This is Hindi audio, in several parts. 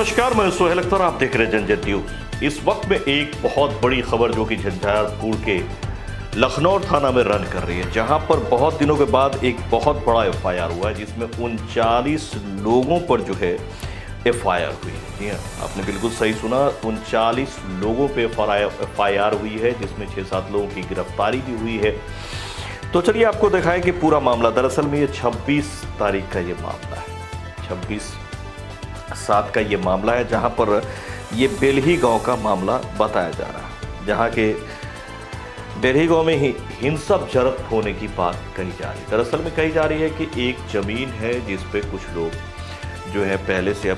नमस्कार, मैं सोहेल अख्तर, आप देख रहे हैं जनजन न्यूज। इस वक्त में एक बहुत बड़ी खबर जो कि झंझारपुर के लखनौर थाना में रन कर रही है, जहां पर बहुत दिनों के बाद एक बहुत बड़ा एफआईआर हुआ है, जिसमें 39 लोगों पर जो है एफआईआर हुई है। जी हाँ, आपने बिल्कुल सही सुना, 39 लोगों पे एफआईआर हुई है, जिसमें 6-7 लोगों की गिरफ्तारी भी हुई है। तो चलिए आपको दिखाएं कि पूरा मामला, दरअसल में ये 26 तारीख का ये मामला है, 26/7 का ये मामला है, जहां पर ये बेलही गांव का मामला बताया जा रहा है, जहां के बेलही गांव में ही हिंसक झड़प होने की बात कही जा रही है। दरअसल में कही जा रही है कि एक जमीन है जिस पे कुछ लोग जो है पहले से अब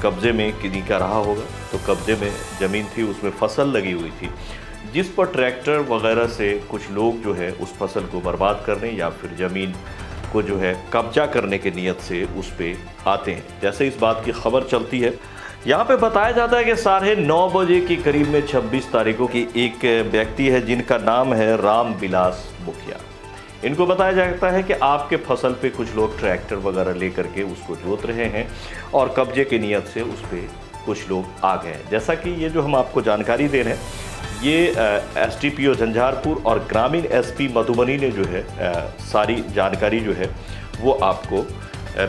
कब्जे में किन्हीं का रहा होगा, तो कब्जे में जमीन थी, उसमें फसल लगी हुई थी, जिस पर ट्रैक्टर वगैरह से कुछ लोग जो है उस फसल को बर्बाद करने या फिर ज़मीन को जो है कब्जा करने के नियत से उस पे आते हैं। जैसे इस बात की खबर चलती है, यहाँ पे बताया जाता है कि 9:30 बजे के करीब में 26 तारीखों की एक व्यक्ति है जिनका नाम है राम विलास मुखिया। इनको बताया जाता है कि आपके फसल पे कुछ लोग ट्रैक्टर वगैरह लेकर के उसको जोत रहे हैं और कब्जे की नियत से उस पर कुछ लोग आ गए हैं। जैसा कि ये जो हम आपको जानकारी दे रहे हैं, ये एसडीपीओ झंझारपुर और ग्रामीण एसपी मधुबनी ने जो है सारी जानकारी जो है वो आपको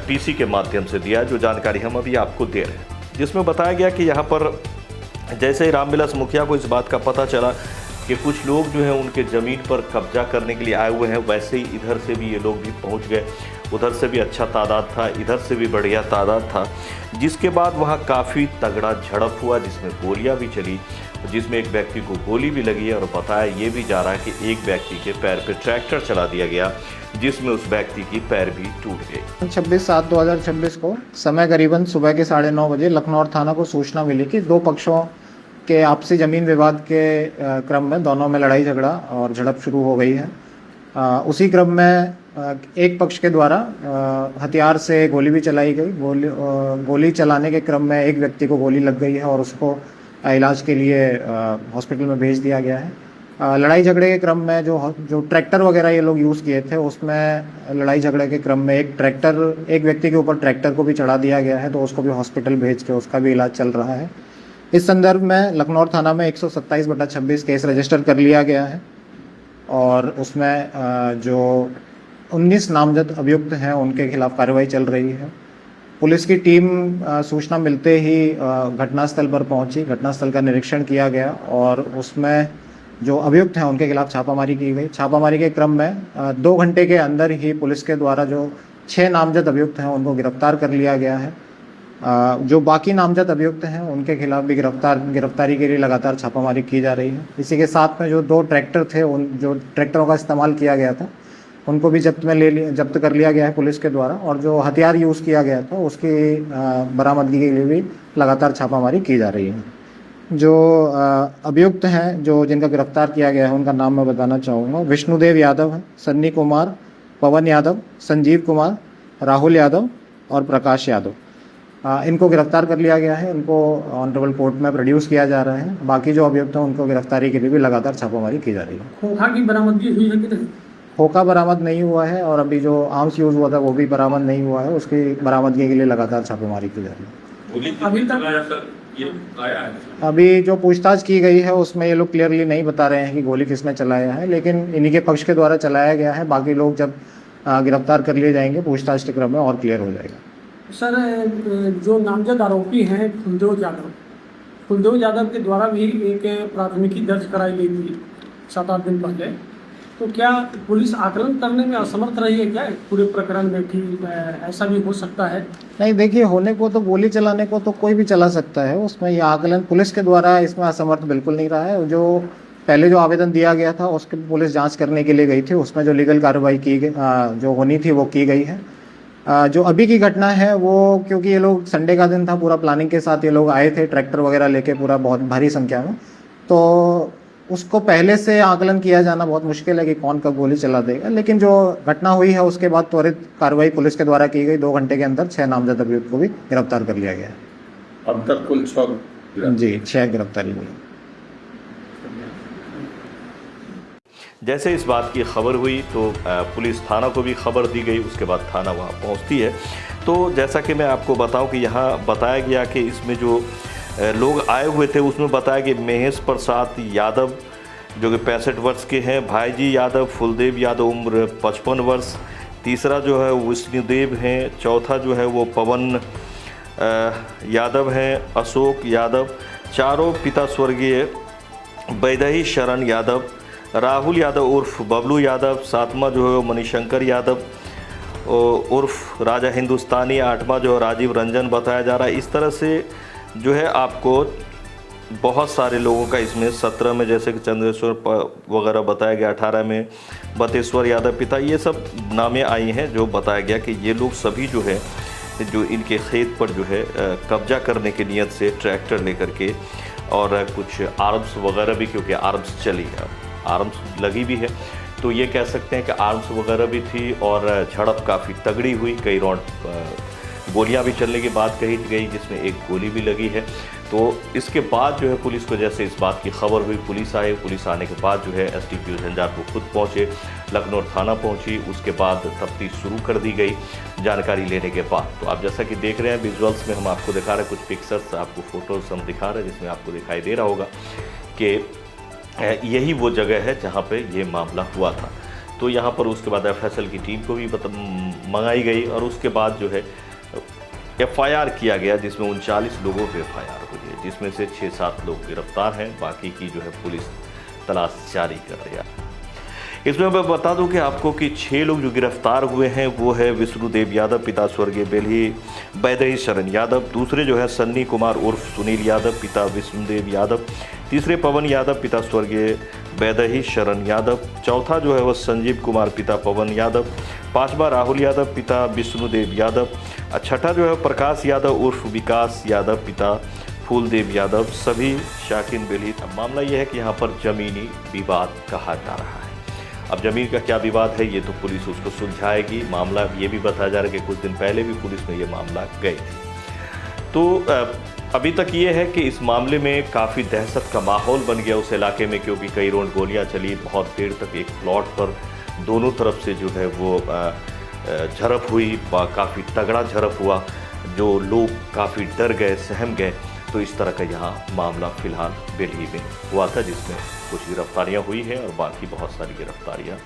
पीसी के माध्यम से दिया, जो जानकारी हम अभी आपको दे रहे हैं, जिसमें बताया गया कि यहाँ पर जैसे ही रामविलास मुखिया को इस बात का पता चला कि कुछ लोग जो हैं उनके ज़मीन पर कब्जा करने के लिए आए हुए हैं, वैसे ही इधर से भी ये लोग भी पहुँच गए। उधर से भी अच्छा तादाद था, इधर से भी बढ़िया तादाद था, जिसके बाद वहाँ काफ़ी तगड़ा झड़प हुआ, जिसमें गोलियां भी चली, जिसमें एक व्यक्ति को गोली भी लगी है और बताया ये भी जा रहा है कि एक व्यक्ति के पैर पे ट्रैक्टर चला दिया गया, जिसमें उस व्यक्ति की पैर भी टूट गई। 26/7/2026 को समय करीबन सुबह के 9:30 बजे लखनौर थाना को सूचना मिली कि दो पक्षों के आपसी ज़मीन विवाद के क्रम में दोनों में लड़ाई झगड़ा और झड़प शुरू हो गई है। उसी क्रम में एक पक्ष के द्वारा हथियार से गोली भी चलाई गई। गोली चलाने के क्रम में एक व्यक्ति को गोली लग गई है और उसको इलाज के लिए हॉस्पिटल में भेज दिया गया है। लड़ाई झगड़े के क्रम में जो ट्रैक्टर वगैरह ये लोग यूज़ किए थे, उसमें लड़ाई झगड़े के क्रम में एक व्यक्ति के ऊपर ट्रैक्टर को भी चढ़ा दिया गया है, तो उसको भी हॉस्पिटल भेज के उसका भी इलाज चल रहा है। इस संदर्भ में लखनौर थाना में 127/26 केस रजिस्टर कर लिया गया है और उसमें जो 19 नामजद अभियुक्त हैं उनके खिलाफ कार्रवाई चल रही है। पुलिस की टीम सूचना मिलते ही घटनास्थल पर पहुंची, घटनास्थल का निरीक्षण किया गया और उसमें जो अभियुक्त हैं उनके खिलाफ छापामारी की गई। छापामारी के क्रम में 2 घंटे के अंदर ही पुलिस के द्वारा जो 6 नामजद अभियुक्त हैं उनको गिरफ्तार कर लिया गया है। जो बाकी नामजद अभियुक्त हैं उनके खिलाफ भी गिरफ्तारी के लिए लगातार छापामारी की जा रही है। इसी के साथ में जो 2 ट्रैक्टर थे, उन जो ट्रैक्टरों का इस्तेमाल किया गया था, उनको भी जब्त कर लिया गया है पुलिस के द्वारा, और जो हथियार यूज़ किया गया था उसकी बरामदगी के लिए भी लगातार छापामारी की जा रही है। जो अभियुक्त हैं जिनका गिरफ्तार किया गया है उनका नाम मैं बताना चाहूँगा। विष्णुदेव यादव है, सन्नी कुमार, पवन यादव, संजीव कुमार, राहुल यादव और प्रकाश यादव। इनको गिरफ्तार कर लिया गया है। इनको ऑनरेबल कोर्ट में प्रोड्यूस किया जा रहा है। बाकी जो अभियुक्त हैं उनको गिरफ्तारी के लिए भी लगातार छापामारी की जा रही है। खोखा की बरामदगी हुई है कि नहीं? खोखा बरामद नहीं हुआ है और अभी जो आर्म्स यूज हुआ था वो भी बरामद नहीं हुआ है। उसकी बरामदगी के लिए लगातार छापेमारी की जा रही है। अभी तक ये आया है? अभी जो पूछताछ की गई है उसमें ये लोग क्लियरली नहीं बता रहे हैं कि गोली किसने चलाया है, लेकिन इन्हीं के पक्ष के द्वारा चलाया गया है। बाकी लोग जब गिरफ्तार कर लिए जाएंगे पूछताछ के क्रम में और क्लियर हो जाएगा। सर, जो नामजद आरोपी हैं फुलदेव यादव के द्वारा भी एक प्राथमिकी दर्ज कराई गई थी 7-8 दिन पहले, तो क्या पुलिस आकलन करने में असमर्थ रही है क्या पूरे प्रकरण में कि ऐसा भी हो सकता है? नहीं, देखिए, होने को तो गोली चलाने को तो कोई भी चला सकता है। उसमें यह आकलन पुलिस के द्वारा इसमें असमर्थ बिल्कुल नहीं रहा है। जो पहले जो आवेदन दिया गया था उसकी पुलिस जांच करने के लिए गई थी, उसमें जो लीगल कार्रवाई की गई जो होनी थी वो की गई है। जो अभी की घटना है वो, क्योंकि ये लोग संडे का दिन था, पूरा प्लानिंग के साथ ये लोग आए थे ट्रैक्टर वगैरह लेके, पूरा बहुत भारी संख्या में, तो उसको पहले से आकलन किया जाना बहुत मुश्किल है कि कौन कब गोली चला देगा। लेकिन जो घटना हुई है उसके बाद त्वरित कार्रवाई पुलिस के द्वारा की गई। 2 घंटे के अंदर 6 नामजद अभियुक्त को भी गिरफ्तार कर लिया गया है। अब तक कुल 6 जी 6 गिरफ्तारी हुई। जैसे इस बात की खबर हुई तो पुलिस थाना को भी खबर दी गई, उसके बाद थाना वहाँ पहुँचती है। तो जैसा कि मैं आपको बताऊं कि यहाँ बताया गया कि इसमें जो लोग आए हुए थे उसमें बताया कि महेश प्रसाद यादव जो कि 65 वर्ष के हैं, भाईजी यादव, फुलदेव यादव उम्र 55 वर्ष, तीसरा जो है विष्णुदेव हैं, चौथा जो है वो पवन यादव हैं, अशोक यादव, चारों पिता स्वर्गीय वैदेही शरण यादव, राहुल यादव उर्फ बबलू यादव, सातवां जो है वो मणिशंकर यादव उर्फ राजा हिंदुस्तानी, आठवां जो है राजीव रंजन बताया जा रहा है। इस तरह से जो है आपको बहुत सारे लोगों का इसमें 17 में जैसे कि चंद्रेश्वर वगैरह बताया गया, 18 में बतेश्वर यादव पिता, ये सब नामें आई हैं जो बताया गया कि ये लोग सभी जो है जो इनके खेत पर जो है कब्जा करने की नीयत से ट्रैक्टर लेकर के और कुछ आर्म्स वगैरह भी, क्योंकि आर्म्स चली है, आर्म्स लगी भी है, तो ये कह सकते हैं कि आर्म्स वगैरह भी थी और झड़प काफ़ी तगड़ी हुई, कई राउंड गोलियां भी चलने की बात कही गई जिसमें एक गोली भी लगी है। तो इसके बाद जो है पुलिस को जैसे इस बात की खबर हुई, पुलिस आई, पुलिस आने के बाद जो है एसडीपीओ झंझारपुर खुद पहुंचे, लखनऊ थाना पहुंची, उसके बाद तफ्तीश शुरू कर दी गई जानकारी लेने के बाद। तो आप जैसा कि देख रहे हैं विजुअल्स में हम आपको दिखा रहे हैं, कुछ पिक्चर्स आपको फोटोज हम दिखा रहे हैं जिसमें आपको दिखाई दे रहा होगा कि यही वो जगह है जहाँ पे ये मामला हुआ था। तो यहाँ पर उसके बाद एफएसएल की टीम को भी मंगाई गई और उसके बाद जो है एफआईआर किया गया जिसमें 39 लोगों पे एफआईआर हुई है, जिसमें से 6-7 लोग गिरफ्तार हैं, बाकी की जो है पुलिस तलाश जारी कर रही है। इसमें मैं बता दूं कि आपको कि 6 लोग जो गिरफ्तार हुए हैं वो है विष्णुदेव यादव पिता स्वर्गीय बेल्ही वैदेही शरण यादव, दूसरे जो है सन्नी कुमार उर्फ सुनील यादव पिता विष्णुदेव यादव, तीसरे पवन यादव पिता स्वर्गीय वैदेही शरण यादव, चौथा जो है वह संजीव कुमार पिता पवन यादव, पांचवा राहुल यादव पिता विष्णुदेव यादव, छठा जो है प्रकाश यादव उर्फ विकास यादव पिता फूलदेव यादव, सभी शाकिन बेल्ही। मामला यह है कि यहाँ पर ज़मीनी विवाद कहा जा रहा है। अब ज़मीन का क्या विवाद है ये तो पुलिस उसको सुलझाएगी। मामला ये भी बताया जा रहा है कि कुछ दिन पहले भी पुलिस में ये मामला गई थी। तो अभी तक ये है कि इस मामले में काफ़ी दहशत का माहौल बन गया उस इलाके में, क्योंकि कई राउंड गोलियां चली, बहुत देर तक एक प्लॉट पर दोनों तरफ से जो है वो झड़प हुई, काफ़ी तगड़ा झड़प हुआ, जो लोग काफ़ी डर गए, सहम गए। तो इस तरह का यहाँ मामला फ़िलहाल बेल्ही में हुआ था, जिसमें कुछ गिरफ्तारियाँ हुई हैं और बाकी बहुत सारी गिरफ्तारियाँ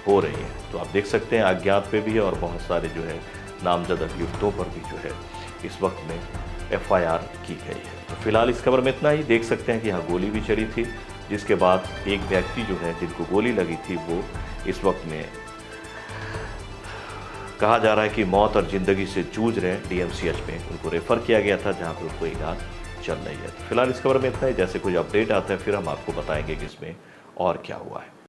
हो रही हैं। तो आप देख सकते हैं अज्ञात पे भी है और बहुत सारे जो है नामजद अभियुक्तों पर भी जो है इस वक्त में एफआईआर की गई है। तो फिलहाल इस खबर में इतना ही। देख सकते हैं कि यहाँ गोली भी चली थी, जिसके बाद एक व्यक्ति जो है जिनको गोली लगी थी वो इस वक्त में कहा जा रहा है कि मौत और ज़िंदगी से जूझ रहे हैं। डीएमसीएच में उनको रेफ़र किया गया था जहाँ पर उनको इलाज चल रही है। तो फिलहाल इस खबर में इतना ही। जैसे कोई अपडेट आता है फिर हम आपको बताएंगे कि इसमें और क्या हुआ है।